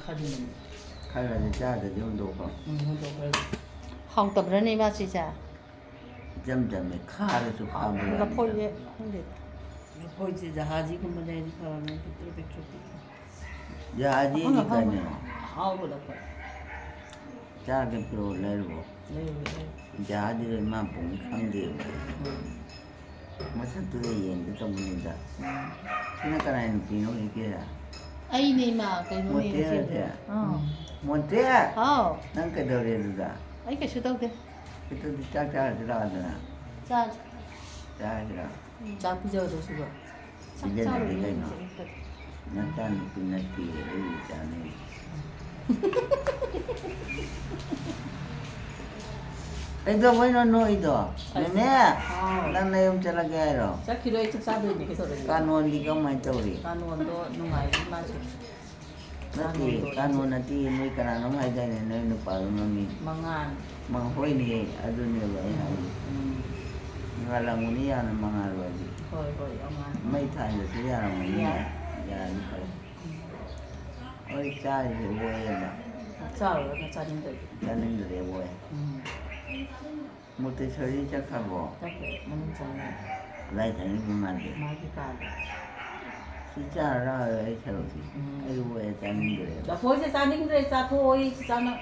칼이는. 칼라지 짜듯이 혼도고. 혼도 하우더브라니 맛이자. 점점에 칼을 파고. 나 포이에 홍대. 보이지 자하지 그만 내니 가면 삐뚤빼뚤. 자하지니까요. 하우보다 봐. 짜게 또 내고. 네. 자하지를 맛보면 강대요. masatuloy yun dito mo nila. Sinakarayan ng Pino, ikira. Ay, ni ma, kay mo ni Montea. Oh. Montea! Oh. Nang ka daw rin da. Ay, kasi daw din. Ito di chakara sila ka na. 자, Chakara. 짜피자도 수가. 짝짝으로 Bigyan 이렇게. na Nantan pinati. Ay, sana yun. Ito mo no ito. Meme, lang na yung talagero. 자 키로에 좀 싸도 이제 계속 그래. Kanon di ka may tawri. 간원도 농아이 맛이. Nati, kanon nati mo ka na naman ay dahil na yun pa namin. 망한. Mga hoy ni adun niya ba ay. Ngala mo niya ng mga arwadi. 거의 영한. May tayo siya naman niya. Yan pa. Oy, tayo siya buhay ba? 짜요, 나 짜는데. Galing dali buhay. Muti sari siya ka bo. 딱히 먹는 짜요. Lai tayo kumante. 마기가. Si Chara ay charosi. Ay buhay tayo dali. 나 보이지 짜는 데 짜토이 짜나.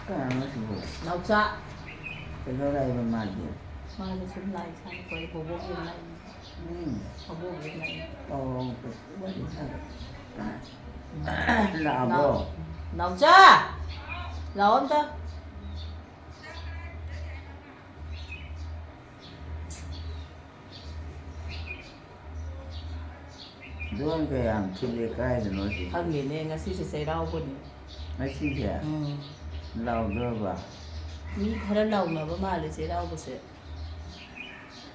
Kano siya? 나우자. Pero ay mamadi. 맞아, 좀 나이 사는 거에 보복이 나이. 보복이 나이. Oh, wali sa. Labo. 나우자. 나온다. Doon kaya ang chili kahit ano siya. 하긴 내가 시시 세라고 보니. Kasi siya. Lao doon ba? 이 바람 나오나 봐 말이 세라고 보세요.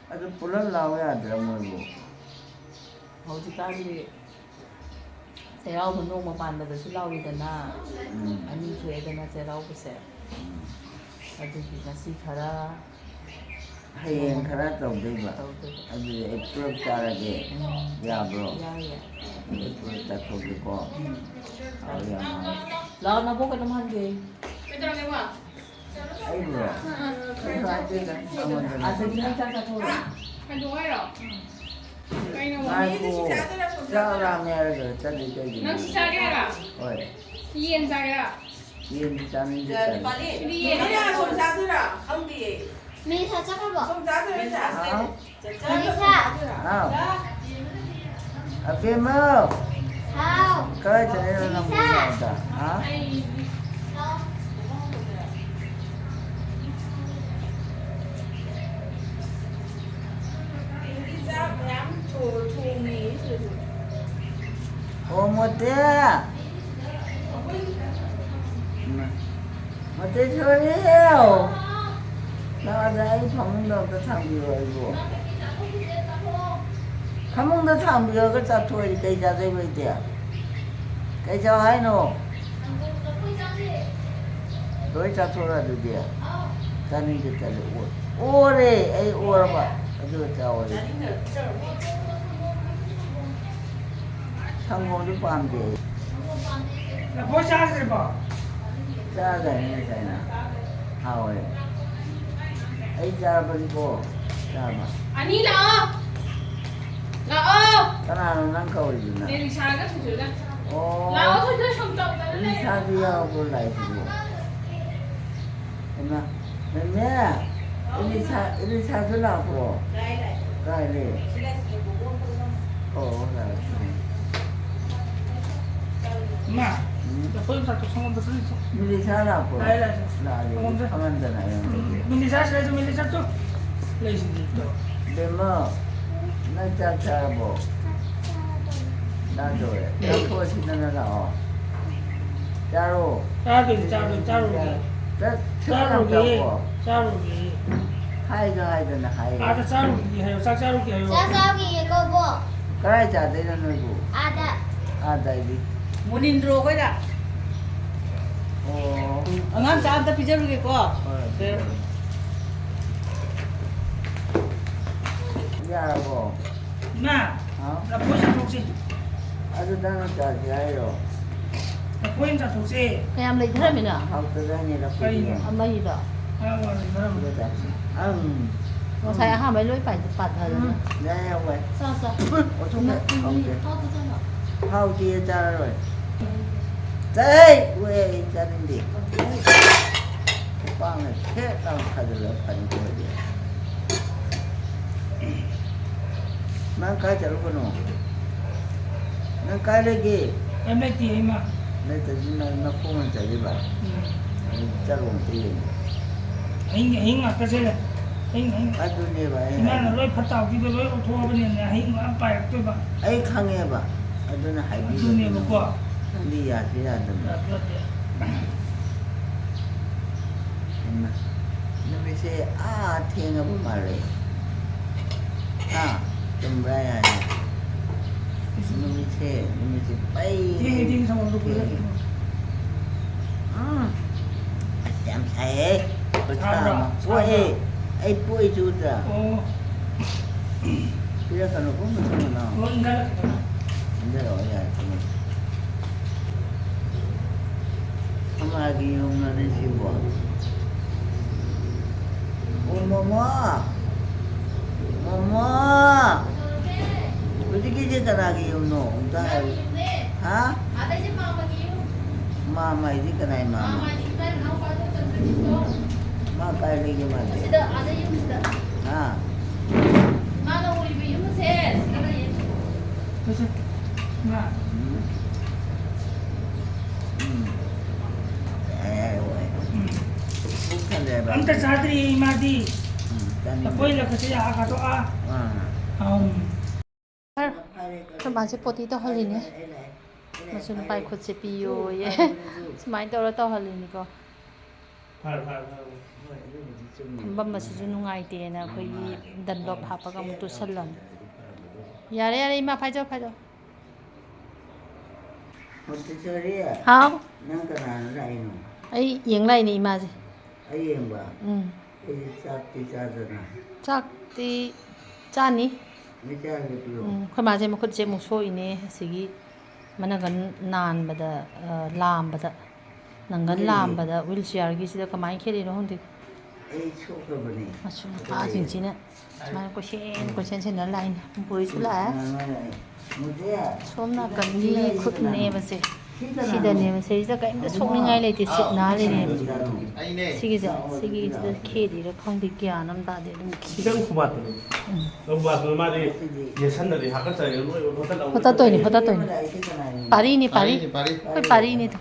At pulang lao yata mo mo. 어디까지 세라고 보는 거 만나도 실라오이잖아. 아니 그애들나 세라고 보세요. 어디가 시카라. Hayang kara tawag di ba? Abi i-prove tarage. Yeah bro. 야야. I-prove tatawag ko. Ayaw mo. 라오 나 보고 좀 한게. Ay bro. Ay ate ka. 아들이랑 짜자 토라. Ay po. Sa ramera ka. Tali ka din. Oy. Iyan sa amin dito. Melissa, 잠깐만. Ha? Melissa, How? Abi mo. how? Kahit sa nila ng mga ha? Oh, Mote! Mote sorry! 나가자, 방문도 참비고, 이거. 방문도 참비고, 그 짜투리, 그 자세 보이대. 그 자하이 노. 너희 짜투라 두디야. 자는 게 짜리, 오래, 에이, 오래 봐. 아주 짜오래. 상공도 밤대. 뭐 샷을 봐. 짜가 있는 자이나. 하오에. Ay, baligo. Tama. Ani lỡ. Lỡ. Kanano nang kauli na. Nên sao các thứ đó. Oh. Lỡ thôi chứ không trọng là Ini sabi ako like mo. Ano? Nanya. Ini sabi na ako. Kaya. Oo, 엄마, 나 포인트 성공도 틀렸어. Milisa na ako. Kaya. Lali. Kamanda na yun. 밀리사 그래도 밀리사 또 레이싱 또. Demo. Nagtsatsa mo. Nado eh. Ako sila na na ako. Charo. 짜루기. 하이도 나 하이. 아다 짜루기 해요. 짝짜루기 해요. 자석이 이거 뭐? Kaya dati na nugo. 아다. Dahil. 문인들어 거다. Oh. 안 짜다 비자르게 거. 네. 야고. 나, 어? 나 보이자 독지. 아주 나는 자지야요. 나 보이자 독지. Em lấy thế mình à? học từ đây này là Cây cái gì? này. Ăn mấy đó? 아, 나는 Bây giờ Nó xài hai mấy lưỡi phải bật rồi. đây không vậy? Sao sao? Ủa chúng mày không kìa. Thôi thôi thôi. Hao chia cha rồi. Đây, quê cha đi đi. Cái con này thế tao khai được lớp thành của gì? Mang cái chả lúc nào? Mang cái đấy gì? em lấy tiền mà. Nên tự nhiên nó không ăn chạy đi vào. Cha luôn tiền. hình mà cái gì này? hình Ai tôi nghe vậy? 이마는 로이 팠다 기도 로이 도와버리네. hình 안 빠야 또 봐. Ai khăng nghe bà? Ai tôi nói hãy đi. 눈에 먹고. Đi à thì ra đừng. Nó mới sẽ thiên ở mà rồi. Tầm ra à. Nó mới sẽ bay. 띵 상황도 그래. Chạm thầy. Có sao mà. Ôi, ai bụi chút à. 어, Bây giờ nó cũng không sao nào. 어 인간은 Bây giờ rồi à. Không ai ghi không nó đến siêu bỏ. Ôi mama. Berarti kita lagi no, entah. Hah? Ada je mama giu. Mama ini kenai mama. Mama ni kan aku pada contoh. Mak kaya lagi mana? Sudah ada yang sudah. Ha? Mana uli biu ses. Ada yang. 그래서 나 Bukan dia bang. 안타 사들이 마디. Tani. 나 보이려 그지 아가도 아. Các bạn sẽ poti tao hơi nhé. Mà chúng bay khuất sẽ piu ye. Smile tao tao hơi nhỉ cô. Bấm mà sử dụng ngay tiền là khơi đần lọp hạp vào một tu sân lần. Yare mà phải cho. Montessori à? Không. Nang kenal lain. Ấy yếm lại này mà gì. Ai yang ba? Ừ. Ai cak na. Chắc thì cha ní. Macam itu. Khơi mà xem một khuất xem một số ini sigi mà nó gần nàn bada làm bada. Nang gần làm bada wheelchair cái gì đó cái máy kia đi nó không được. Ai suka bani. Masuk apa cincin ni? Mana kucing sen dah lain. Boleh sulah. Muda. Som nak kami khut ni masih. Sida ni masih. Sida kau ini som ni ngai lagi sit nari ni. Sigi dah kiri dah kang dikia nam dah dia dum kiri. 시장 구마트. 너무 와서 말이 예산들이 하겠어요. Hota tu ni. Pari ni. Kau pari ni tu.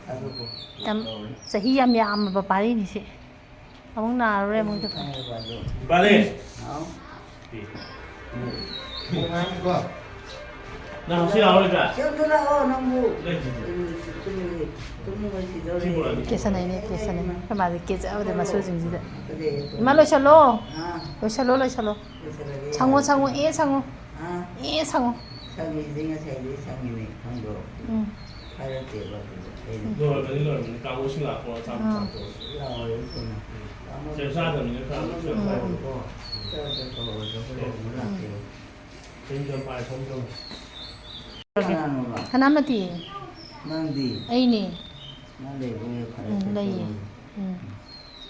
Tam sahih am apa pari ni sih. Abang nak rem tu. 빨리. 나 혹시 나오니까. Siapa nombor? 네. Tunggu Kisah ni. Kau mari kisah ada masuk sini dah. Malu shalom. Lo shalom. Sangu sangu. Sangi dengan saya ni sangi ni kanggo. Kaya tiba tu. 너 가고 싶은 거 갖고 참. Lawa itu na. 제 사람은 이렇게 하고 싶어요. 점점 빨리 점점. Kenapa mati? Mandi. Ini. Mandi boleh Lagi.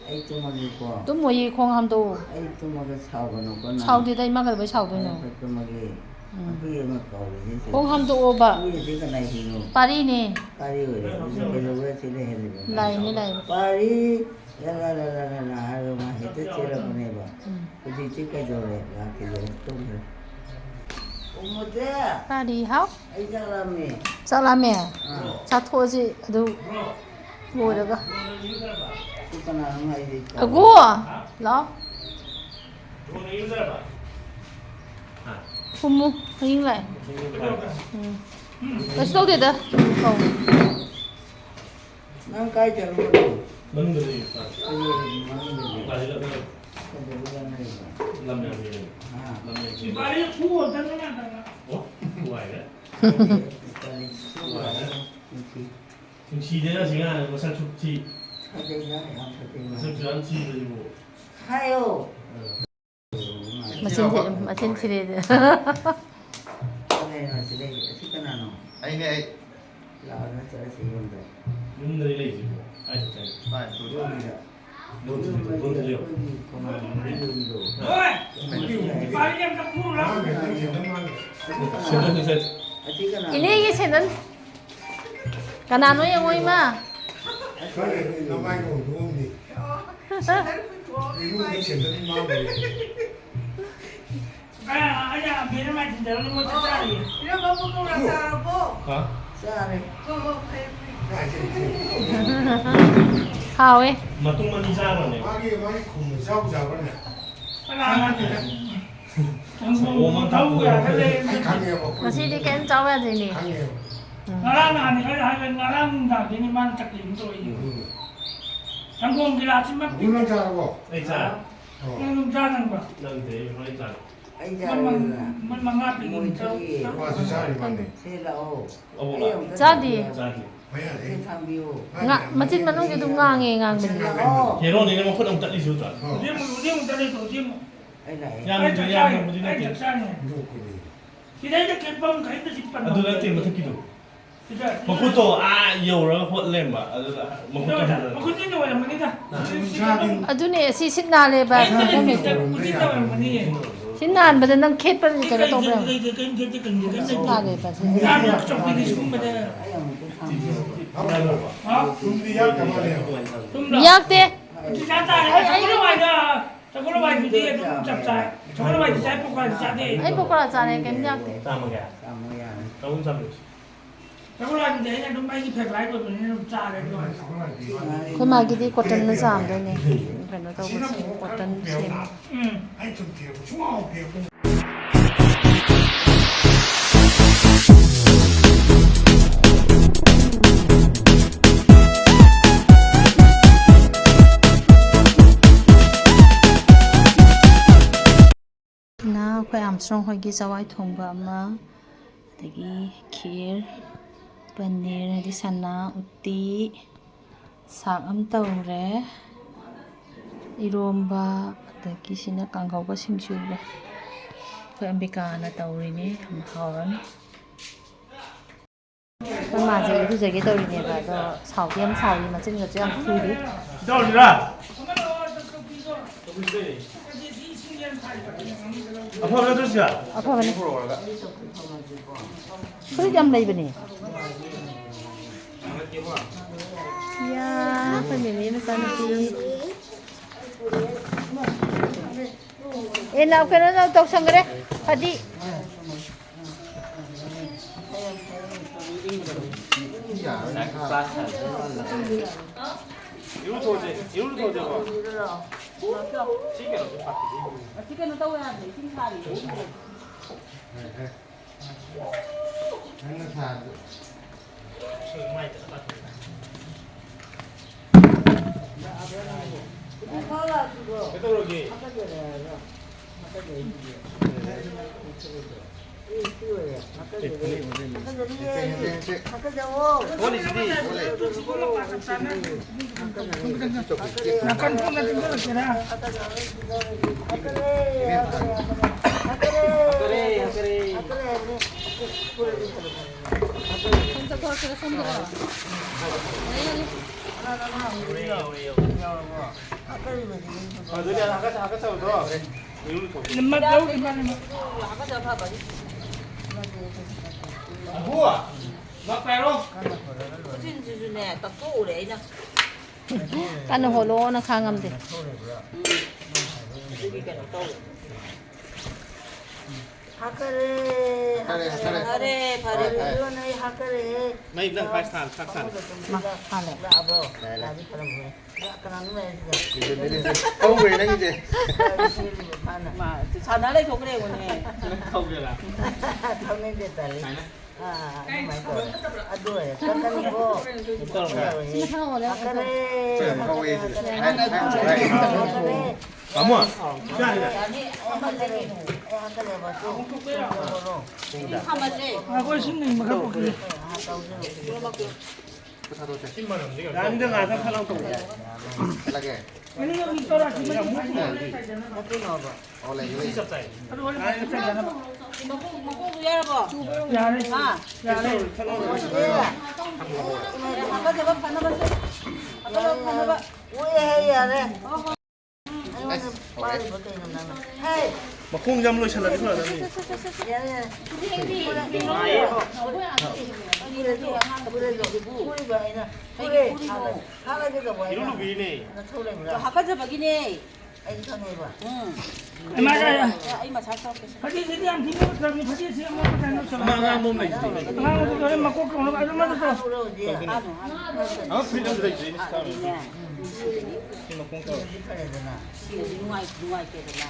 Itu magi ko. Tu mau ye kong ham tu. Itu magi sawo no ko na. Sau đi đây mà cái với sau thôi nó. Itu magi. Apa yang mak kau ni? Kong ham tu oba. Ini dia kena hino. Pari ni. Pari we. Kalau we sini hele. Lain. Pari. La haru mah itu cira punya ba. Jadi cika jole laki jole tu. Umutia. Pari hao. Ai jalan ni. Salam ya. Satu aja tu. Boleh ke? Tu kena ramai di. Aku. Lo. 이거는 인사해 봐. Fumu. Hình lại. Cái số tiền đó. Không. Nang kai jalan. 너희들이 있다. Mana 빨리 가. 라면. 빨리 구워 당근한다. 어? 좋아해. 지금 시대가 지금 뭐 살축지, 살축한 지도 Hayo. 마신 치레드. 아니네. 눈들이 레이지 뭐. 아이 진짜. 눈 들려. Ôi, ba em gặp mua lắm. Ini cái xe nấn. Cả nào nói ngồi mà. Aja, biar macam dalam mau cari. Hả? Hào ấy. Mà tung mình đi ra rồi này. Cái nào thì thấu ra cái lên. Mà xin đi kén cháu ra gì nhỉ? Ngarang ni ada ngarang dah ini mana cak lim tu ini. Tanggung gila sih mak. Ê cha. Tanggung jangan ba. Lần thế nói cha. Man mangap ini tu. Ông là. Cha đi. Cha thì. Ngạ, mà xin mà nó cái đúng ngang nghe ngang mình. Thế rồi này nó khuất ông tận đi xuống rồi. Dia tadi tu dia. Nhà mình chơi nhà mình đi Ai này. cak sana. Kita ada kepang kai tu simpan. À tôi đã tìm một thứ kiểu. Tidak. Mà khuất tổ nhiều nó khuất lên mà. Mà khuất tổ Tidak. Aku ni nama mana dah. Adune si sit na le ba. Aku ni nama mana. Sit na ba nang khet pa cái đó đâu. Sit na le ba. Aku cakap ini semua dah. Yak te. Kita tak ada. Sekolah wajib dia tu cakap saya. Sekolah wajib saya pokok saya. Ai bốc ra cha này kén yak te. Sao mà gà? Tao cũng xăm được. Sekolah wajib dia ni tu mai di februari tu ni tu cakap dia tu. ခွမကြီးဒီကွတ်တန်နဲ့စားတယ်နေဘယ်တော့ကွတ်တန်စင် na khoi am strong hoi gi zawai thongba ma adagi kheer paneer di sana utti sak am tawre iromba adagi sina kanghauba singsu le khoi ambika na tawri ni hawrani khoi ma je du je ge tawri ne ba do sau tiam sau ni ma chin ga jam thi di Đâu đi ra? À thôi nó gì à? apa bani khoi jam lai bani ya khoi mi mi sa na ti nào cái nó tộc sang cái đấy đi 이리로 더 오지. 이리로 더 오지. 시계로 좀 바뀌지. Chicken nó tao ăn để xin khai đi. mai tự bắt. cái tôi rồi gì? Makan pun nanti dulu kira. Lemak tahu gimana? Mua. Nó khỏe không? cái nó hồ lô nó khang ngầm gì Mấy lần phải sàn, phát sàn. mà khang này Không về đây gì? Mà sao nó lấy thuộc cái này của nè. Không được là. xin khang hồ lô Không về. Vamos à? Ra đi. Aku sini makan pokok. 사도 돼. 10만 원. 남들 가서 사람 또. 알게. 아니 여기 떨어지면 네. 먹고 올래 이거. 20살. 먹고 열어봐. 야래 야래 아빠 잡아 반나봤어. 아빠 잡아 반나봐. 오해해야 돼. 이거는 빨리 못 되는 나는. 헤이. 막 공잠로 샬라리 소라 나니. 야래. 이리로 위네. 아빠 잡아기네. 맞아요 이마 잘 싸웠겠어. 바지 세디한 뒤부터 바지 세디한 먹고 다녔어 망아 몸 나지. 하나도 그래 먹고 그거 아주 맞았어 아, 프리덤 들어 있지. 스타면. 이거 공짜. 누가 있겠나.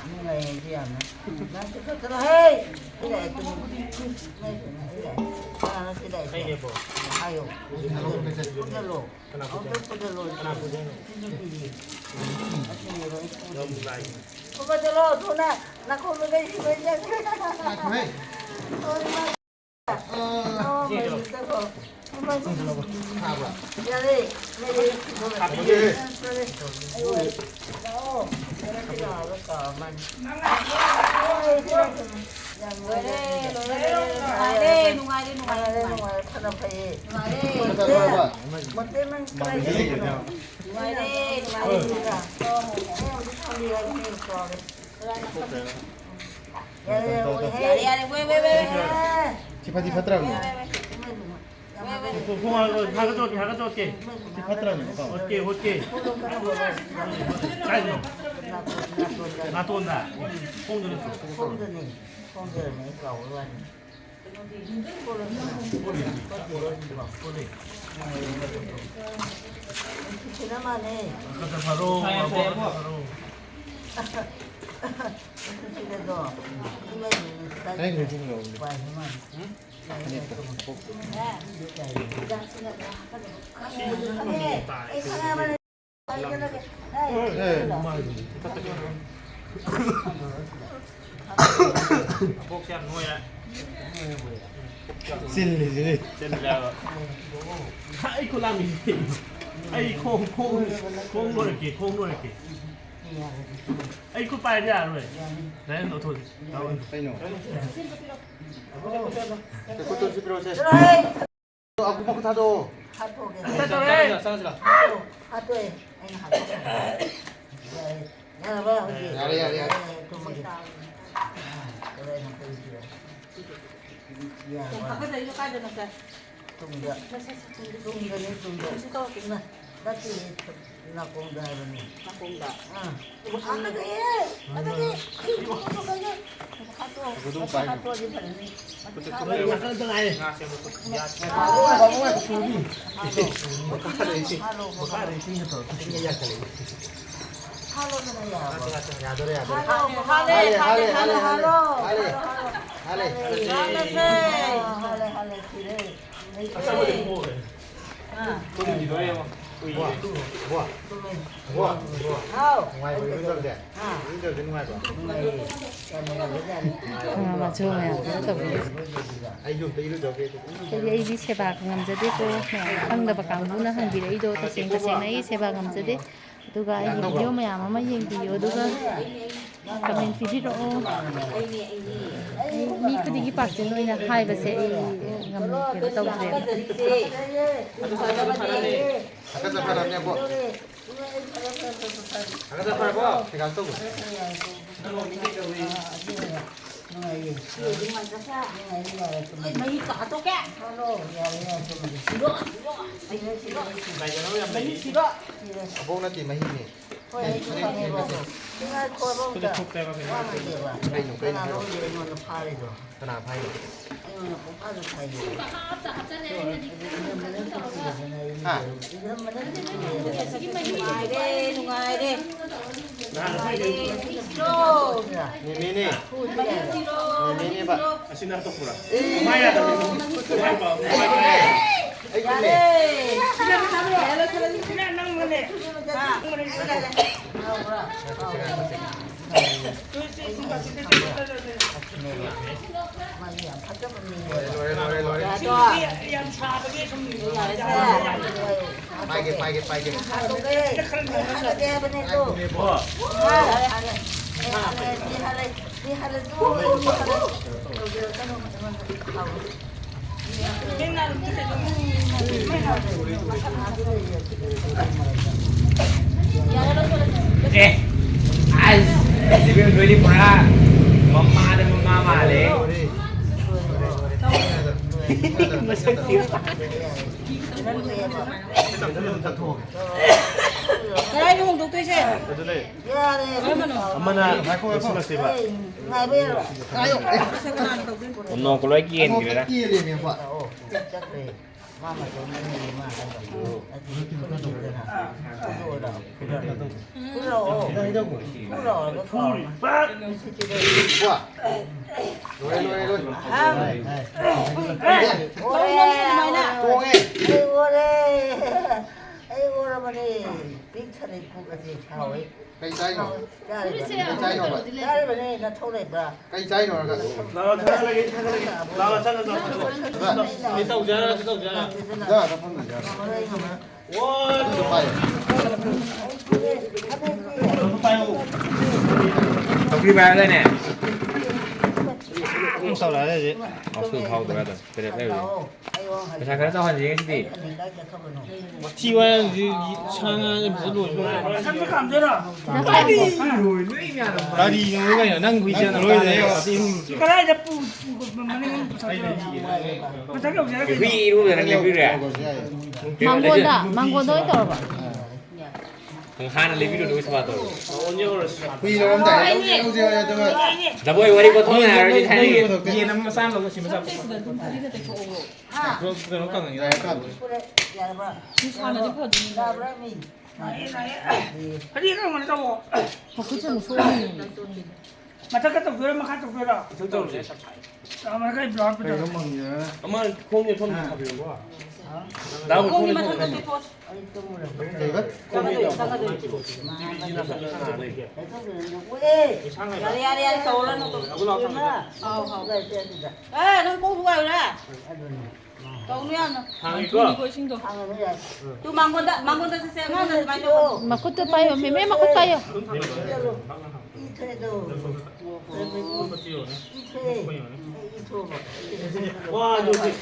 이게 뭐. 아유, 포절로. 하나 보자. 포절로. 하나 보자. 너무 나이. 포절로 돈아 나 코로나 시험이야. 그래. 야래, 디파티 파트라고. 봉하고 가져올게. 파트라니. 어깨. 아이고. 나또 온다. 공들었어. 가자 바로. 아니 그래 주는 거. 네. 복시한 뭐야? 실리. 젠라. 아이고 라미. 아이 콩 노래게. 아이고 빨리 안 해. 나는 너 도지. 나온. 아이노. 그것도 집으로 오세. 아구 먹고 타도. 야래. 아빠 이거 까야 되니까. 그것도 빨리. ngoài với người đẹp, người bên ngoài của. 맞아요. Ai dùng tí nữa 저기. 이 세박 감자되고 ꯈꯪꯗꯕ ꯀꯥꯡꯕꯨꯅ ꯍꯪꯕꯤꯔꯛꯏꯗꯣ ꯇꯁꯦꯡꯅ ꯑꯩ ꯁꯦꯕꯥ ꯉꯝꯖꯗꯦ ꯑꯗꯨꯒ ꯑꯩꯒꯤ ꯚꯤꯗꯤꯑꯣ ꯃꯌꯥꯝ ꯑꯃ ꯌꯦꯡꯕꯤꯌꯨ ꯑꯗꯨꯒ ꯀꯃꯦꯟ ꯄꯤꯕꯤꯔꯛꯑꯣ ꯃꯤ ꯈꯨꯗꯤꯡꯒꯤ ꯄꯥꯔꯁꯦꯟ ꯑꯣꯏꯅ ꯍꯥꯏꯕꯁꯦ ꯑꯩ ꯀꯩꯅꯣ ꯇꯧꯗ꯭ꯔꯦꯕ 아까서 팔았냐 뭐? 아까서 팔고 제가 또. Mày cả tôi kẹ. 아보나 띠 마히니. 하나 파이. Ngoài đi. 네네네. 네네네 봐. 아시나 또 보라. 마야 다. 그냥 난 거네 제가 yan sabi som 빨개. Dia beli pula. Mama dan mama le. Cái không đúng tôi xem. 엄마나 크리스마스 봐. Ono ko lagi en gitu lah. Cây cháy nó. Cây cháy nó là 나와 찾아라게. 나와 찾아서. 이따 오잖아. ra nó không được ra. 와, Phải. 너도 빠요. Kopi ba đây nè. sao lại đây gì? Sư thâu tụi đây. Cái đẹp đây rồi. Cái sao cái đó hơn gì cái gì? T1 차는 무슨 로이? 산책 안 되나? 나리 이거가 난 있잖아. 로이네요. 그래 이제 뿌 만나는 거 자기 없잖아. Cái vi luôn rồi đang review rồi. 망고다. 망고 넣어 봐. Thằng Khan là review được sao rồi. Quy nó không để đâu gì đâu tôi. Là bôi quay đi có thôi nào đi thay đi. 이게 너무 싼 거고 지금 싼 거. 그럼 깡은 이래 깡. 어디 가면 되고. mà chắc cái tổng thuế mà khác tổng thuế đâu? Mà cái blog bây giờ. 엄마 콩이 손 가벼운 거야. 나하고 콩이 손 가벼운 거. Ê, nó cố vui rồi. Cậu nuôi ăn. Tôi mang con ta xem ngon rồi mày đâu. Makut tayo. May makut tayo. 와, 여기.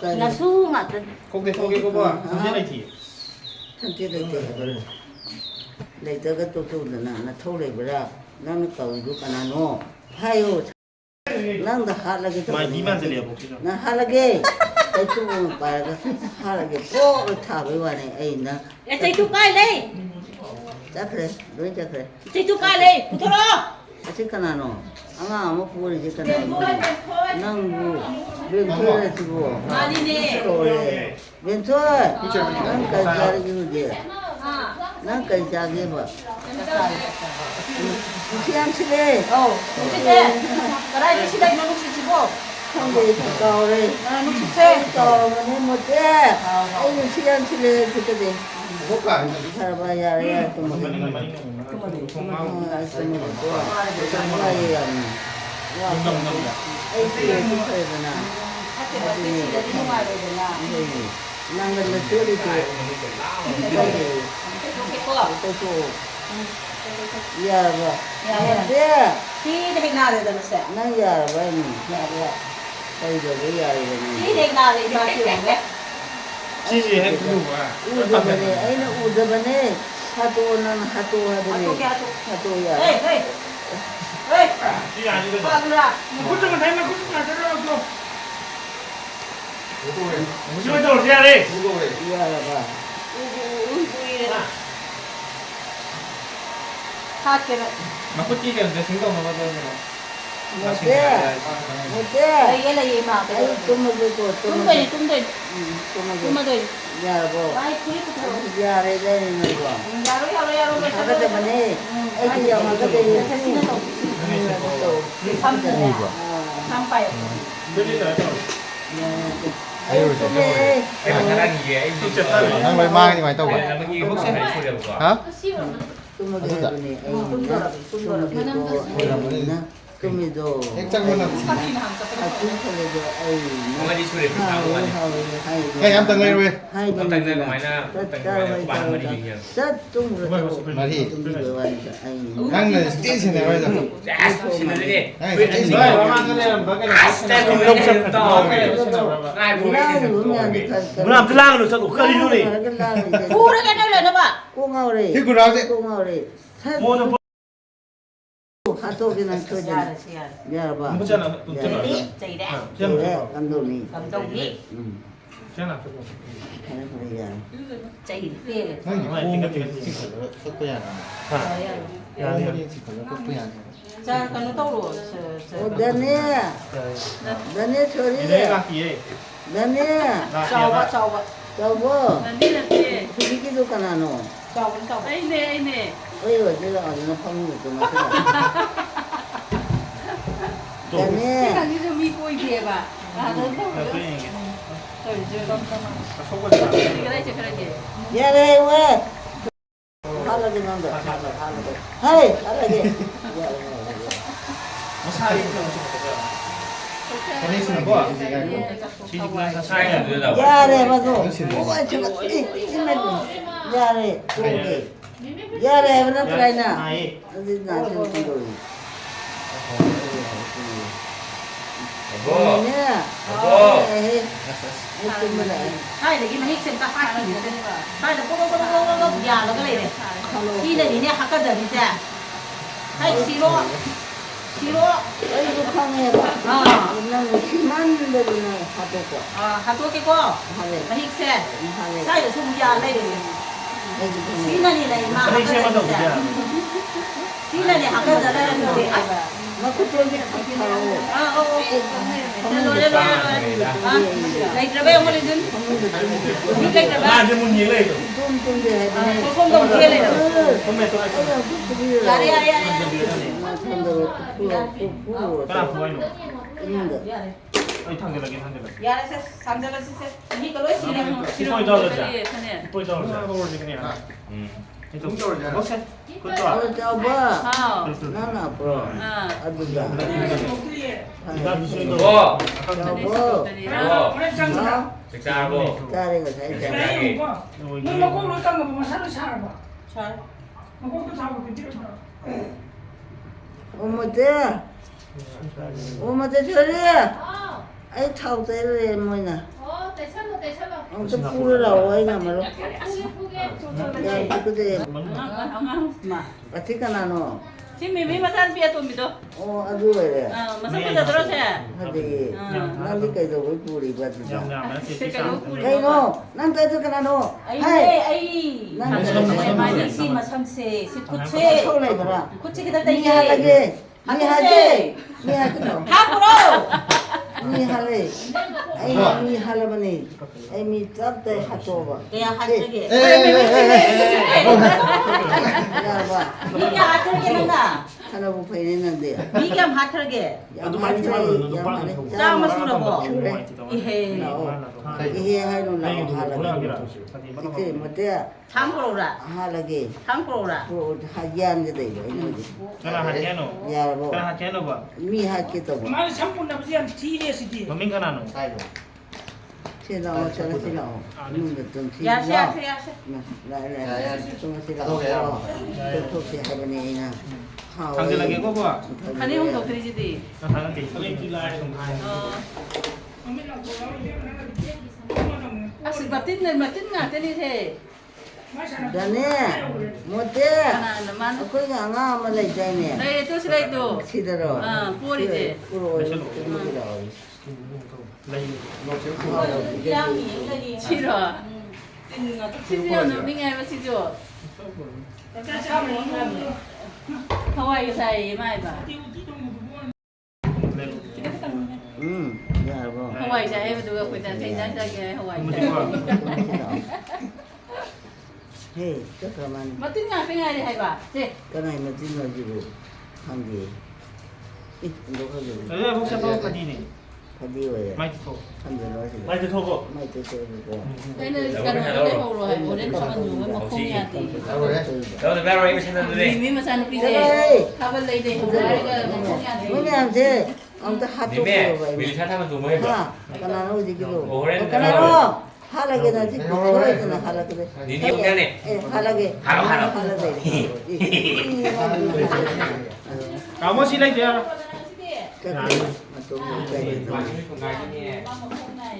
Là su mà. 거기 거 봐. 선생님이. lấy tới cái tu là nó thâu lấy bữa nó cầu giúp cái nó hay rồi nó đã hát là cái 마 니만 들려 봅시다. nó hát là cái tu bài cái hát là cái cô thả với bạn này ấy nó Chạy chụp cái đi. chắc rồi đối chắc rồi Chạy chụp cái đi. Thôi đó. chứ cái nào anh mà phụ thì cái nào nó bu bên kia là bu Mà đi nè. rồi bên thôi nó cái ra cái gì nó cái ra cái mà xem xem Cái này đi đây nó lúc xí bộ. không để cầu đây Lúc xí xe. cầu mà nên một cái anh xem xem cái gì Bốc cả. sao bây giờ đây tụi mình năng lên trước đi chị giờ rồi Đi đây nào để nó sẽ. nó giờ vậy bây giờ bây giờ Đi đây nào để mà chịu đấy. 지지 해 그거 뭐야? 우드바네 아이는 우드바네 하도는 하도하더니 하도야 Ê, ê. Ê. 지지 아니거든. Qua ra. 굿좀 닮아 굿좀 들어가고. 무슨 또 어떻게 하래? 이해하라 Hạt cái này. 막고 뛰겠는데 생각 못 하던 거. 이게 이 막. 뚱더이 뚱더이. 야보. 아이 그리고 야래 되는 거. 야로. 하다 보니 애기 영화가 되는 거. 상파요. 아유, 그래. Nang may mang thì mày tao vậy? Hả? tumido Chắc luôn là hai ngay em tầng lên rồi. hai bên rất tung rồi Mà thì anh ăn này tí xin này bây giờ. Này, tí xin Rồi, này. mà mang cái này làm cái này. Lông sập to. Muốn làm cái lang được sao đủ khơi luôn đi. Pura cái đâu lên đó bà. cô ngầu đi Thế cô nói thế. cô ngầu đi Mua nó 하토기는 터져 야봐 뭐잖아. 잖아. Chị đã. 그래 감독님 Cầm đồng ý. 잖아. 그래 야 Chị kia. Nói gì cô thì chỉ có tốt tôi à. 야, Cô thì chỉ có tốt tôi à. Cha con nó tao rồi. 너네 너네 이제 처리 가기에. 너네 Chào bà. 저거 Đi là gì? 그기도 까나노 Chào. Anh nè. 어이가 제가 어디나 파는 것도 맞아 너네 Thằng đi cho mi côi kia bà. À thôi thôi. 야, 그 얘기. Rồi chưa con tâm. 속을 다. Đi cái đây chưa cái gì? 야래 왜 하라게 난다 하이 하라게 뭐 사이 그런 거 Cái này xin có gì cái. 지지구나 사이가 되다. 야래 봐도 뭐가 저거 이메일 야래 저기 야래 하나 프라이나 아이. 어디 나한테 준 거지 Abo. 네 Abo. Hai là cái mà hít xem ta hai là gì xem. Hai là có già là cái này này. Khi này thì nè hakka giờ đi ra. Hai siro. 아이고 강해봐 나는 희만 되는 하도고 Hạt cái cô. 하래 Mà hít xem. 하래 Hai là xung già đây này. Khi này này mà 그래 hakka 시험도 giờ đi 보자. ra. Khi này thì hakka giờ đây là người. 나 그쪽에 하고 Rồi. Đây trở về ông đi đến. Đi đây trở về. 나 이제 문 열려 있어. 좀 준비해 Không đồng kia này đâu. 선배 또 Dạ đi. 그냥 부가 있노. 있는데 이 탄데라긴 탄데라. Dạ đây sẽ sang giờ là sẽ. Đi cái lối xí này. 이뻐 잡았자. Cái này. 이뻐 잡았자. 그거지 그냥. 이거 먹세. 그것도 잡아 Ờ. 나는 앞으로 À. 아들이야 나 미술도. Abo. 잡아 Nó trăng sao? Thực ra abo. 짜리가 잘 잡아 Đấy không? Nhưng mà con nó tăng mà sao nó xa rồi bà? Trời. Mà con có sao mà cái gì 엄마한테 저리 아이 타고 때려 뭐냐 또 부르라고 아이가 말로 야 그때 Mà. 어떻게 나노 Chứ mình mà san bia tụi mình đâu? 아주 그래 Mà sao bây giờ tôi sẽ? 하지 난리까지 왜 부리 받는다 냠냠. Thế cái lúc cuối 그이노 난 때도 나노 Ấy 하이 ấy. Năm mai Mai là xin mà xong xe, xin cút 아, xe. 서울에 봐라 Cút xe cái ta tay 니 gì? 하라게 니 하지 니 하거든 Hát bro. 니 할래 아이 니 할아버니 아이 미 짭대 하토바 Kaya hát cái gì? 야봐 Đi cái hát cái gì nè? 하나부 보이는데 Đi cái hát cái gì? Sao mà xuống được bộ? Ihe. 이해 하는 나 하라게 이제 뭐대 Tháng pro ra. 하라게 Tháng pro ra. 그 하기한 데도 이거 그나 하케노. 야보 그나 하케노 봐. 미 하기도 봐 Mai sáng cùng làm gì ăn thi đi xí đi. 너민 가나노. 지나오 저나 지나오 눈도 좀 Dạ 지나오 xe xe. lại 좀 지나오 톡톡이 하버니나 당근하게 거 봐. Anh ấy không được thì gì đi. 나 당근 게 있어. 좀 Không biết là cô nói gì mà nó sự vật tích này mà tích ngả tên đi thế. 자네 못해 À, là man. 거기 안 가면 되잖아 Đây tôi sẽ đây đồ. 치더러 À, cua đi thế. 프로 Đang nghỉ cái gì? Chi rồi. Tình ngọt chi rồi nó đi ngay mà chi rồi. Không ai sai mai bà. 야보. 하와이 자에 누가 그냥 된장짜게 하와이 자. 헤이, 잠깐만. 맞든 야 뺑아리 해 봐. 제. cái này mà chính là gì hàng gì ít đâu có gì 혹시 또 가디니. phải đi rồi 마이크 톡. không thể nói gì 마이크 톡고. mày chơi chơi được 얘는 까는 거 rồi, 오랜 동안 누가 뭐 콩이야 돼. Đó là Vero em xem đây. 미미만 사는 비제. 밥을 내야 돼. 우리가 뭐 콩이야 돼. mới làm thế ông ta hát Vì tốt mẹ, rồi vậy vì sao thằng tụi mới vậy? ha cái nào nó gì cái đồ Ồ, đấy, cái đấy. nào đó hát là cái nào chứ không thôi thì là hát là cái đấy Đi đi ông nghe này. hát là cái Hát là cái 아무 실례야. cái này mà tôi muốn chơi được rồi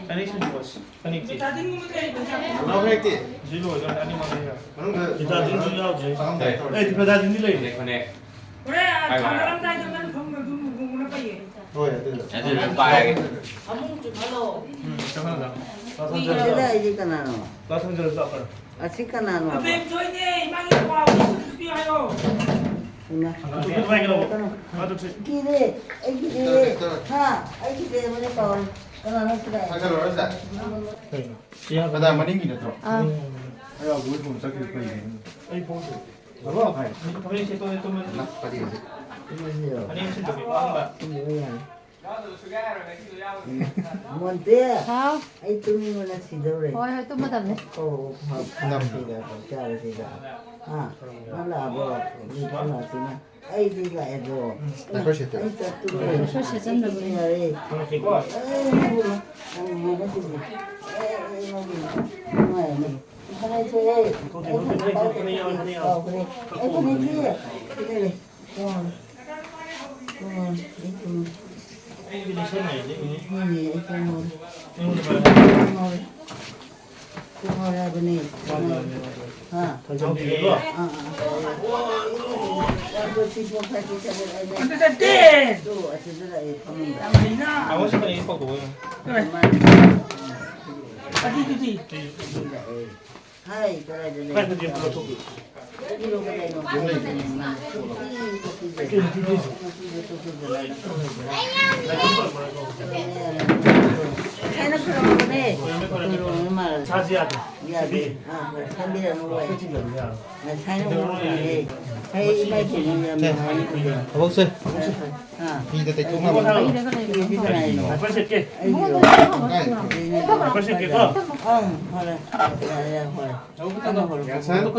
아니 신고스. 아니 지. 짜증 못 해. Nó hết kì. 지로 아니 말이야. Nó người. 기타 진주야지. Đây. 에이 디페다 진들레. Này con này. 그래, 사람 다니면 공부를 빨리. Thôi, từ từ. Để lên bài. 잠깐만. cái này gì cái nào 나 성적을 써 아빠. à thích cái nào mà 뱀 조이네, 이망이 와, 우리 비하요. nè 또 많이 그러고. 아주 kia đi anh kia đi ha anh kia đi mà đi còn cái nào nó cái Sao này cho nó ra? 지하 Bây giờ mà đi nghỉ được rồi. 아, Bây giờ cuối cùng sẽ kịp quay. 에이 봉수. 뭐가 봐. 가만히 있어 또 면. Nó phải đi rồi. 아니 신적이 빵가. muốn tia 자, anh tôi mình là gì đâu rồi 와, 또 맞았네. ồ học năm gì là cha là gì đó à nó là bò đi nó là gì nè ấy đi lại bò Đây có chuyện. anh cho tôi 소시 짠다 bây 그래. giờ đi 그렇게 ấy mua nó gì ấy nó gì ngoài mình cái này chơi ấy cái này kia cái này con 애들이 셨네 이제. gì ấy con ngồi 이거는 ngồi ngồi ra bên này ha 더 이거. tôi xin một hai cái này đây 근데 나 때, tôi ở trên đây này không 남이나. 아무 시간에 이거 보고. 어디. hai cái này đây 빨리 좀 그거 톡. cái này nó cái nó không có này mà 자지야 돼. giờ đi à xem bây giờ nó rồi 야. là sai nó không này hay mấy chuyện như mình hay như vậy Vâng sư. à Đi tới tới chúng 이거 là 아, mình. 이래 그래. cái cái này nó 빨리 쓸게. ấy gì 빨리 쓸게. 거. không thôi là thôi là Nhà sáng.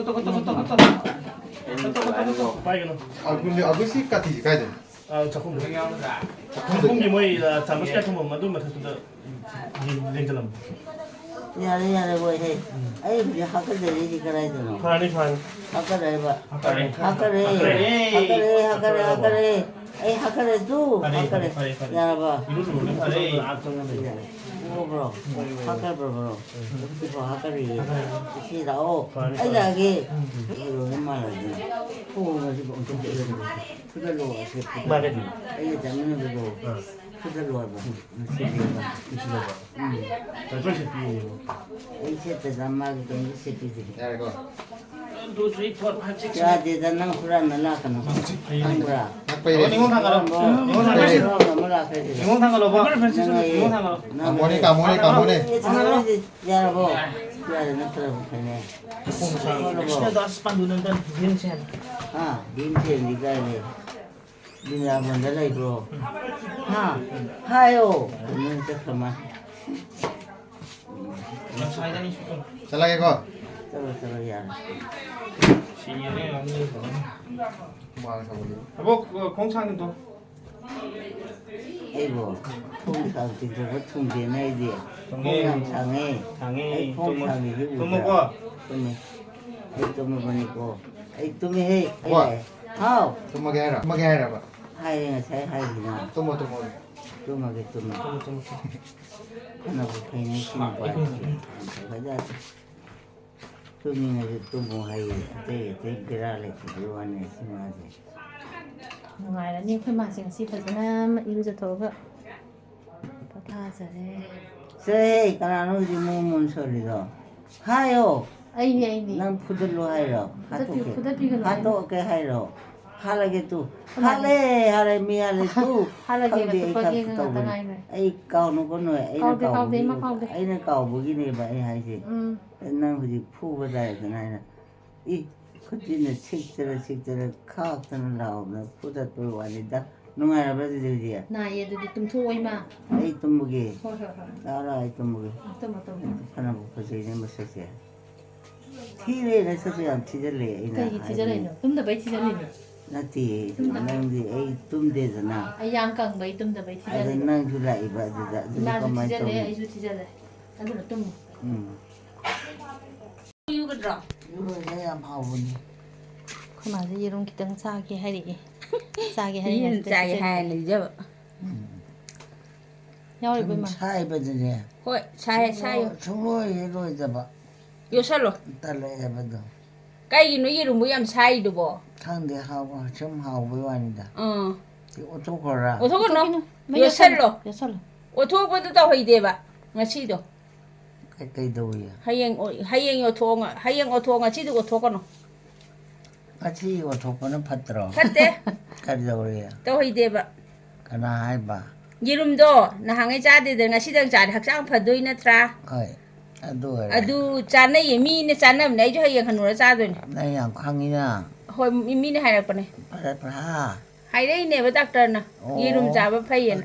빨리 거. 아 근데 아버지까지 가야 돼. 아 작품. 작품이 뭐야? 잠시 같은 거 만들면 됐다. 렌즈람. giờ đây rồi thì ấy bây giờ học cái gì cái này rồi 파란이 파란. học cái này vậy 파란이. học cái này ấy học cái này tu học cái này giờ vậy 이거를 원래 파란이 앞서는데. bro học cái bro thì học cái gì thì đâu ấy là cái rồi nó mà là gì cô mà chỉ còn trong cái lỗ cái 말해. ấy chẳng nên cái lỗ cái lỗ mà nó sẽ đi mà 빨리 쓸게. ấy sẽ tự làm mà cái sẽ đi gì Đây rồi. 도저히 더 할지. cha thì ta năng phura nó là cái nó năng phura Nhắc bay đi. 이거 상관없어. 이거 상관없어. nó là cái gì 이거 상관없어. 이거 상관없어. Cảm ơn đi, cảm ơn đi, cảm ơn đi. giờ bộ giờ nó phải phải nè 시대도 아스판 두는 건 괜찮아. à đi trên đi cái này đi làm mình cái này bro ha hai ô nên chắc là mà 사이다니 싶어. Sao lại con? chalo giờ 시연에 없는 거. Wow, sao vậy? 뭐 공창도 ấy bộ không sao thì tôi có thùng tiền này gì không làm sang ấy ấy 당연히 không sang thì cái 또 bụng 먹어. tôi này ấy tôi mới bận cô ấy tôi mới hay ấy Ủa? này không Tôi mà nghe rồi. Mà nghe rồi. hai là sai hai gì nào Tôi mà. tôi mà cái tôi mà nó phải này xin phải ra tôi mình là tôi muốn hay để cái ra lại thì tôi ăn này xin mà gì 누가이라 니 그만 생시 버전아 이루저 도가 버타자래. sẽ cái nào nó gì muốn xử rồi hayo 아이니 아이니. năng phu được lo hay rồi 부다피 부다피가 hát to cái hay rồi 하라게 또 하래 미하래 또 하라게가 또 뚜빠기가 갖다 놔있네. 에이 까오는 거는 까오대, 이마 까오대. 애는 까오보기네 봐 하지 응. 난 그지 푸보다 해서 이 그때는 식들을 카악들을 나오면 푸다 또 와니다 농아라 버지지 나얘 어디 좀 토이마. 에이 또 무게 허허허. 나라 에이 또 무게 또 하나 먹고 저기는 뭐 썼어요 티레는 썼어요 안 티절래 그게 티절이노. 좀더 배 티절이네. 나티 난디 에이 좀 되잖아 아 양강 배 좀더 배 아들 티절이네. 난 줄라 이봐지다 나도 그만 티절래. 아이도 티절래. 안들어 좀. 이거더라. 이거 해야 마우니 그만서 이런 기능 싸게 하리. 싸게 이는 하리. 자기 하는 저. 야우리 보면. 사이버드네 호 사요. 중로에도 이제 봐 요살로. 딸래야버도 까이기노 이름 뭐야 사이도 뭐. 상대하고 좀 하고 완다 어. 어떡하라 어서거노. 요살로. 요살로. 오토보도 다 회대바. ngasi도. cái đùi 하이행 오토가 하이행 오토가 지도 오토가노. 같이 이거 조건은 받더라 갔대. 가져오래요 또 회대바. 가나 해봐 이름도 나항의 자들들 ngasi당 자 학장 파도이 나트라. 거의 아두 adu chana yemi chana nei jo hayen hanura cha do ni 나야 광이나 hoi mi ni hai rakne 파라파라 hai dei ne ba doctor na yirum cha ba phayen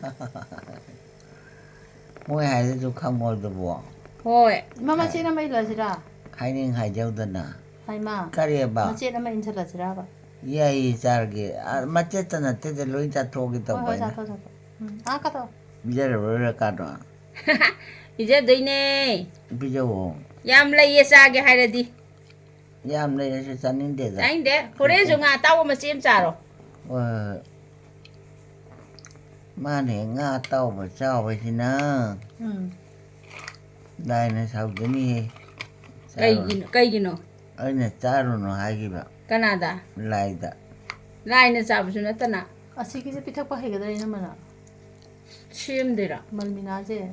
mỗi hai đứa không mua được bộ hoi 마마 쟤나 마 일러지라. hai nên hai cháu tên à 하이마. cái gì bảo 쟤나 마 인철러지라 봐. vậy sao cái à mà chết tên là chết lối ra thôi cái tàu vậy 자, 자. 아까도. bây giờ rồi ra cả đó ije dei ne bây giờ yam lai ye sa ge hai ra di yam này sẽ sang đến để ra ai de hore jo nga taw ma sim cha ro mà này ngã tàu mà sao vậy chứ na đây này sao cái này kai gi no ấy này cha rồi nó hai cái bảo canada lại đó lai ne cha bu na ta na 아시기제 피탁바 해거든 이놈아. sim de ra 말미나제.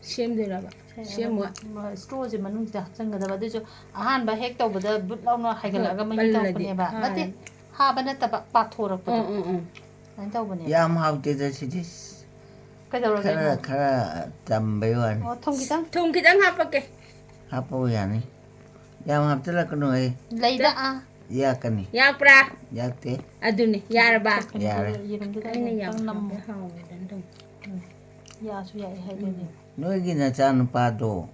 sim de ra ba sim mo 뭐 스토어지 만ung자 합성가다 봐도 아한바 핵 tꯧबदा 붓 लाउना हाइगलागा मही तौबनेबा नते हाबा नतबा पाथोरकपदो 아니 तौबने yam học thì ra thì कदौरगे khá tầm bảyวัน 통기당 thum ki dang ha pa ke học bao giờ này yam học tức là cái nơi 레이다 아 ya cái này ya pra ya thế adu ni ya ba 이름도 ai ne ya nam ha dan dong 야수 야이 하이더니 nơi cái nào cha nó pa đồ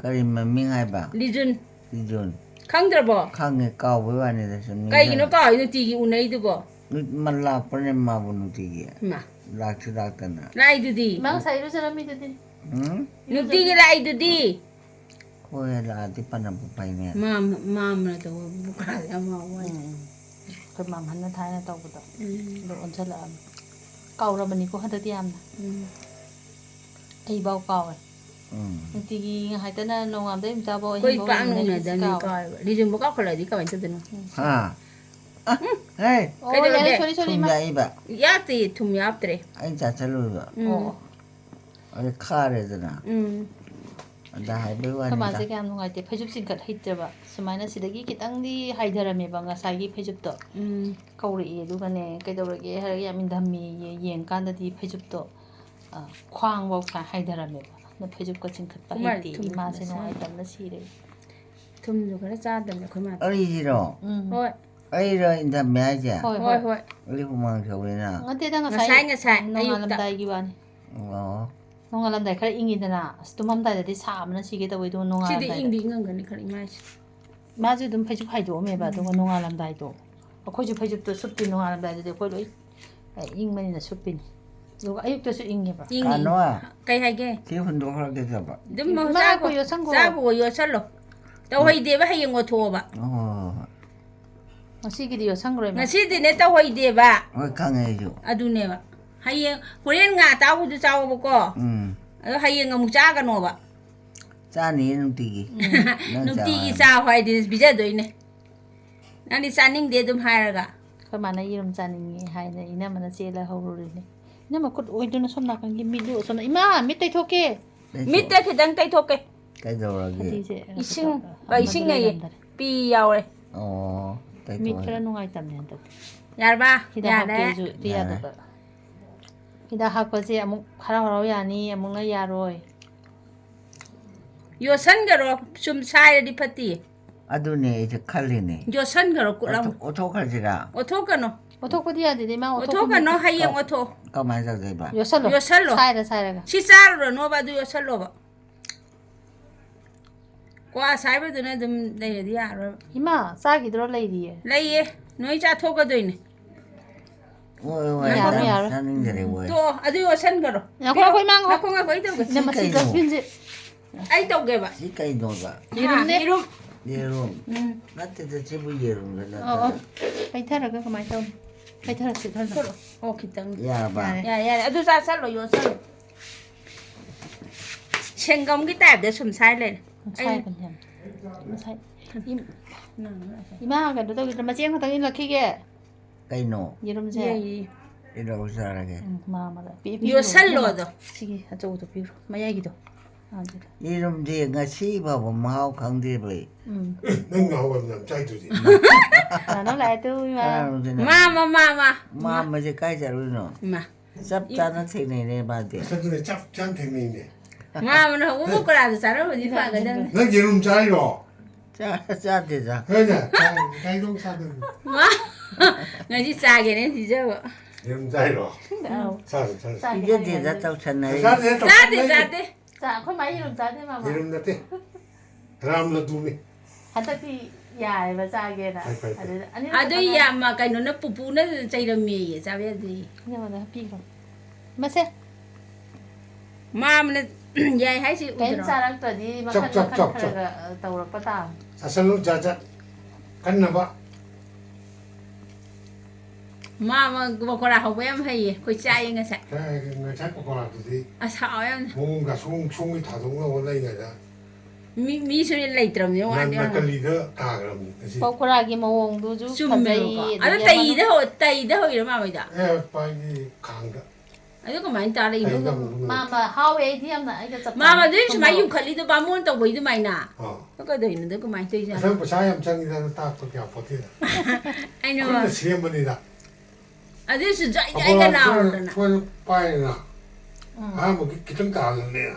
cái mà mình hay bảo lijun đi rồi khang bo không nghe câu với bạn này là sao kai gi no ka yu ti gi unai du bo mình lạc bên em mà bunu thì ma lạc chứ lạc tên à lai du di 망 사이로 사람이더니 nu ti gi lai du di thôi là thì pan làm phải nè mam na to bu ka ya ma wa 그맘 하나 다이나 tau보다 너 온살라 까우라마니고 하다디 암나 아이바우 까우 ꯅꯨꯡꯇꯤꯒꯤ ꯉꯥꯏꯇꯅ ꯅꯣꯡꯉꯥꯝꯗ ꯏꯝꯆꯥꯕꯧ koi pa nu na dan ni ka lijun bo ka khala di ka wan ta den à hey 어 야래 소리 소리 không 마 dạy bà ya ti thum ya tre anh chả trả lời rồi 어 ở khá rồi rồi nè đã hai bữa qua 그만세 게 아무 갈 때 페줍신 것 했더바 스마이나 시대기 기땅디 하이더라메바 가사기 페줍도 거울이 누가네 그도록에 하게 야민담미 예엔간다디 페줍도 쾅보 하이더라메바 너 페줍 거친 컷바 했디 이마세 노아이 담나 시래 thum jo ka cha dan ko ma ở đi gì rồi hoi ấy rồi anh ta mẹ chả hoi hoi hoi hoi đi không mang theo bên nào ngate nga ngasai sai ayuk ta 농알람다이기 와니 ờ 농알람다이 khara ingidana 스톰함다이디 사암나 시게 더위도 si di 농알람다이 ing di ngang ga ni khari mai 마주 좀 페줍 하이도 두가 농알람다이도 거기 페줍도 숲비 농알람다이도 거기 로이 잉만이나 숲비니 누가 아육도서 잉게 봐 ing à ni nó à kai hai ge thiếu phần đồ khác cái gì vậy dum mo Ma sa ko yo sang ko. sa bo yo sal lo to hoi de ba hai ngo tho ba ồ 시기디요 상그레마 ngasi di ne to hoi de ba ôi khang nghe chứ adu ne ba hai horen nga ta bu du cha bo ko hai nga mu cha ga no ba cha ní nung tì nu ti gi sa hoi di bi ja doi ne nani saning de dum hai ra ga 그만나 이름 짜닝이 하이네 이나마나 제라 하우르네 이나마 곧 오이드나 손나간 게 미도 손나 이마 밑에 토케 mi te ki dang kai tho ke cái đồ là gì 이제 ising ba ising ne pi yaw re ồ ꯃꯤꯠ ꯈꯔ ꯅꯨꯡꯉꯥꯏꯇꯕꯅꯦ ꯍꯟꯗꯛꯇꯤ ꯌꯥꯔꯕ ꯍꯤꯗꯥꯛ ꯌꯥꯔꯦ ꯍꯥꯞꯀꯦꯁꯨ ꯌꯥꯗꯕ ꯍꯤꯗꯥꯛ ꯍꯥꯞꯄꯁꯦ ꯑꯃꯨꯛ ꯍꯔꯥꯎ ꯌꯥꯅꯤ ꯑꯃꯨꯛꯅ ꯌꯥꯔꯣꯏ ꯌꯣꯠꯁꯟꯒꯔꯣ ꯁꯨꯝ ꯁꯥꯏꯔꯗꯤ ꯐꯠꯇꯦ ꯑꯗꯨꯅꯦ ꯑꯩꯁꯦ ꯈꯜꯂꯤꯅꯦ ꯌꯣꯠꯁꯟꯒꯔꯣ ꯀꯨꯠꯂꯝ ꯑꯣꯊꯣꯛꯈ꯭ꯔꯁꯤꯔꯥ ꯑꯣꯊꯣꯛꯀꯅꯣ ꯑꯣꯊꯣꯛꯄꯗꯤ ꯌꯥꯗꯦꯗꯤ ꯃꯥ ꯑꯣꯊꯣꯛꯀꯅꯣ ꯍꯌꯦꯡ ꯑꯣꯊꯣꯛ ꯀꯃꯥꯏꯅ ꯇꯧꯗꯣꯏꯕ ꯌꯣꯠꯁꯜꯂꯣ ꯌꯣꯠꯁꯜꯂꯣ ꯁꯥꯏꯔꯒ ꯁꯤ ꯆꯥꯔꯨꯔꯅꯣꯕ ꯑꯗꯨ ꯌꯣꯠꯁꯜꯂꯣꯕ ꯀ꯭ꯋꯥ ꯁꯥꯏꯕꯗꯨꯅ ꯑꯗꯨꯝ ꯂꯩꯔꯗꯤ ꯌꯥꯔꯣꯏꯕ 이마 싸기들어 레이디에 ꯂꯩꯌꯦ ꯅꯣꯏ ꯆꯥꯊꯣꯛꯀꯗꯣꯏꯅꯦ ꯌꯥꯔꯣꯏ ꯌꯥꯔꯣꯏ ꯆꯥꯅꯤꯡꯗꯔꯦ ꯃꯣꯏ ꯇꯣ ꯑꯗꯨ ꯌꯣꯠꯁꯟꯒꯔꯣ ꯉꯥꯏꯈꯣ ꯏꯃꯥ ꯉꯥꯏꯈꯣ ꯑꯩ ꯇꯧꯒꯦ ꯅ ꯃꯁꯤ ꯗꯁꯕꯤꯟꯁꯦ ꯑꯩ ꯇꯧꯒꯦꯕ ꯁꯤ ꯀꯩꯅꯣꯕ 이름네 이름 ꯌꯦꯔꯨꯝ ꯅꯠꯇꯦꯗ ꯁꯤꯕꯨ ꯌꯦꯔꯨꯝꯒ 어 ꯅꯠꯇꯦꯗ 파이터라가 그만 좀 파이터라스 털어 ꯑꯣ ꯈꯤꯇꯪ ꯌꯥꯔꯕ ꯌꯥꯔꯦ ꯌꯥꯔꯦ ꯑꯗꯨ ꯆꯥꯁꯜꯂꯣ ꯌꯣꯠꯁꯜꯂꯣ ꯁꯦꯡꯒꯝꯒꯤ ꯇꯥꯏꯞꯇ ꯁꯨꯝ ꯁꯥꯏ ꯂꯩꯔꯦ 사이 그냥 사이 이마 그래도 저기 마지막 같은 일 넣기게 ꯀꯩꯅꯣ 이름새 예, 이러고 자라게 마마다 요살로도. 시기 저것도 비로 마야기도 안돼 이름지 ngasi 바보 마오 강대버이 넌 나오면 남자이들이 나는 라이트 이마 마마 마마지 까이자루노 마 짭짜는 생내내 바데 사전에 짭짠 택니네 마마는 우거라도 잘하면 이파거든 넌 이름 자이로 짜대자 그러냐 자이동 사들 마 ngaji 싸게네 진짜 이름 자이로 사들 이게 대자 쫓았나요 싸대 자 그럼 많이 이름 짜대 마마 이름 나때 드라마 두미 한타티 야 이거 짜게라 아니 아도 야마 kaino나 pupu나 chairamie sabedi 그냥 나 비로 마세 mamna yai haisi 벤 udro 사람들이 막 한가 떠오르다 사설로 자자 간나봐 mama bokora hobem hai ko chai nga sa 그 자꾸 거라듯이 asayan 뭔가 총이 다동나 원래가 mi suni leitram ni wa 난 ni 막걸리도 다 그럼 그지 포크라기 모ong도주 summe ko ada tai da ho ira mama da 에 빨리 강다 ado ko main ta le 아이가 마마 하웨이 디암나 이거 잡 mama de sma yu khali do ba mon to boi do mai na 어 ko do ina do ko main tai ja 그래서 사람 장이라는 딱 그렇게 아파트다 ai no 그런데 시험은이다 ado su jai jai ga na na 그건 빠이나 아뭐 기능 다 알네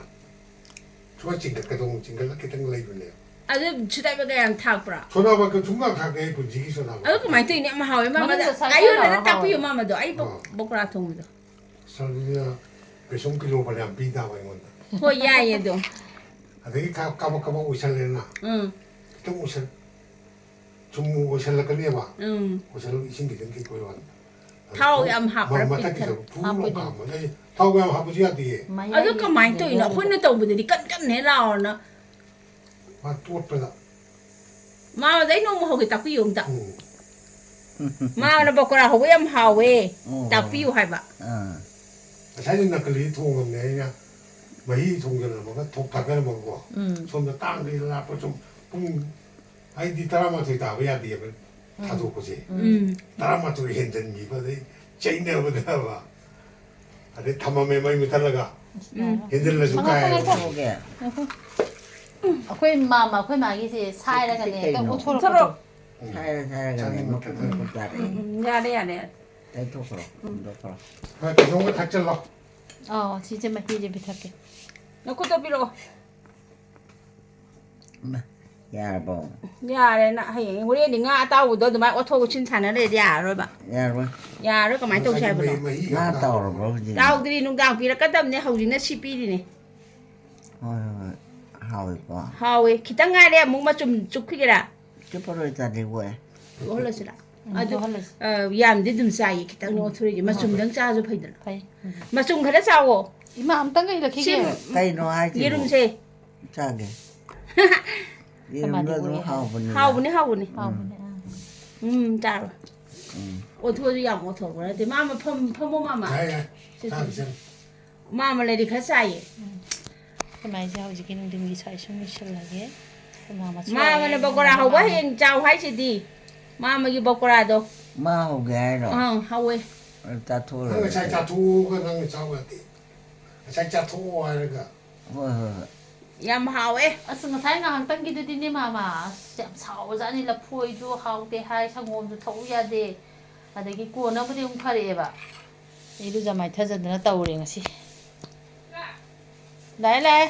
좋아 징글까동 징글라 기능 레이블네 ado chudai ba ga yang thak pra 전화가 그 중간 가게 분지기 전화 ado ko main tai ni ma hawe mama da Mana sa ayo sa na na ta pu hawe. yo mama do ai bokora thong do 설리야 배송 필요 벌이 안 비다 와 이건다 ho ya ye do 아들이 까먹 오실래나 또 오실 좀 오실라 그래 봐 오실 이신기 된게 거요 thau am hap ra 뭐 pi 딱히 than 저 부모 가면 아니 타고 하면 아버지야 뒤에 ado ko main tai na khoi na to bu di kan ne lao na 막 뚜었다 mama dai no mo ho ki ta pu yo ta mama na bokora ho yam hawe ta pu yo hai ba 사진 나클리 통은 내냐 뭐이 통견을 먹어 독박을 먹고 손도 땅을 나고 좀뿡 아이디 따라마도 다 왜야 돼 다도 보지 따라마도 현전 이거데 제이네버다 봐 아래 담아매 많이 못하다가 현전을 줄까요 보게 아코이 마마 아코이 마기지 사이라가 네 또 thoro 오토로 살아가네 먹고 자래 ya de ya de 대토로 너프로 그 정도 닥쳤어 어 진짜 막 이제 비탈게 no ko to pi lo 야보 ya de na hai ho ye ni nga ta wu do de mai o tho chin chan na de ya ro ba 야보 ya ro ka mai to chai ba lo 나 따오로 보지 tao dri nu gang pi ra ka dam ne ho ji na si pi di ne 하위고 hawe kita nga de mu ma chum chuk ki ra 쭈뽀로 자리 왜 ho la sira 아주 할래 yam de dum sai kita no thuri ji ma chum dang cha ju phai da 파이 ma chum khara cha wo 이마 암땅가 이렇게 sim 까이노 하지 yerum se 짜게 이름도 하오보니 hau ni hau ni 아무네 cha ro o tho ju yam o tho ra de ma ma pham mo ma 가야 사실 ma le di kha sai 그만 이제 아버지는 등기 잘 숨이 실라게 마마 ma le bokora ho ba hen chao hai si di ma gi bokora do 마오 게로 hawe 따토로 그 자자 두고 난 잡아야 돼 자자 두고 하니까 ꯌꯥꯝ ꯍꯥꯎꯋꯦ ꯑꯁ ꯉꯁꯥꯏ ꯉꯥꯏꯍꯥꯛꯇꯪꯒꯤꯗꯨꯗꯤꯅꯦ ꯃꯥꯃ ꯑꯁ ꯌꯥꯝ ꯁꯥꯎꯕꯖꯥꯠꯅꯤ ꯂꯐꯣꯏꯁꯨ ꯍꯥꯎꯇꯦ ꯍꯥꯏ ꯁꯪꯒꯣꯝꯁꯨ ꯊꯛꯎ ꯌꯥꯗꯦ ꯑꯗꯒꯤ ꯀꯣꯟꯅꯕꯨꯗꯤ ꯑꯃꯨꯛ ꯐꯔꯛꯑꯦꯕ ꯏꯔꯨꯖ ꯃꯥꯏꯊꯖꯗꯅ ꯇꯧꯔꯦ ꯉꯁꯤ ꯂꯥꯛꯑꯦ ꯂꯥꯛꯑꯦ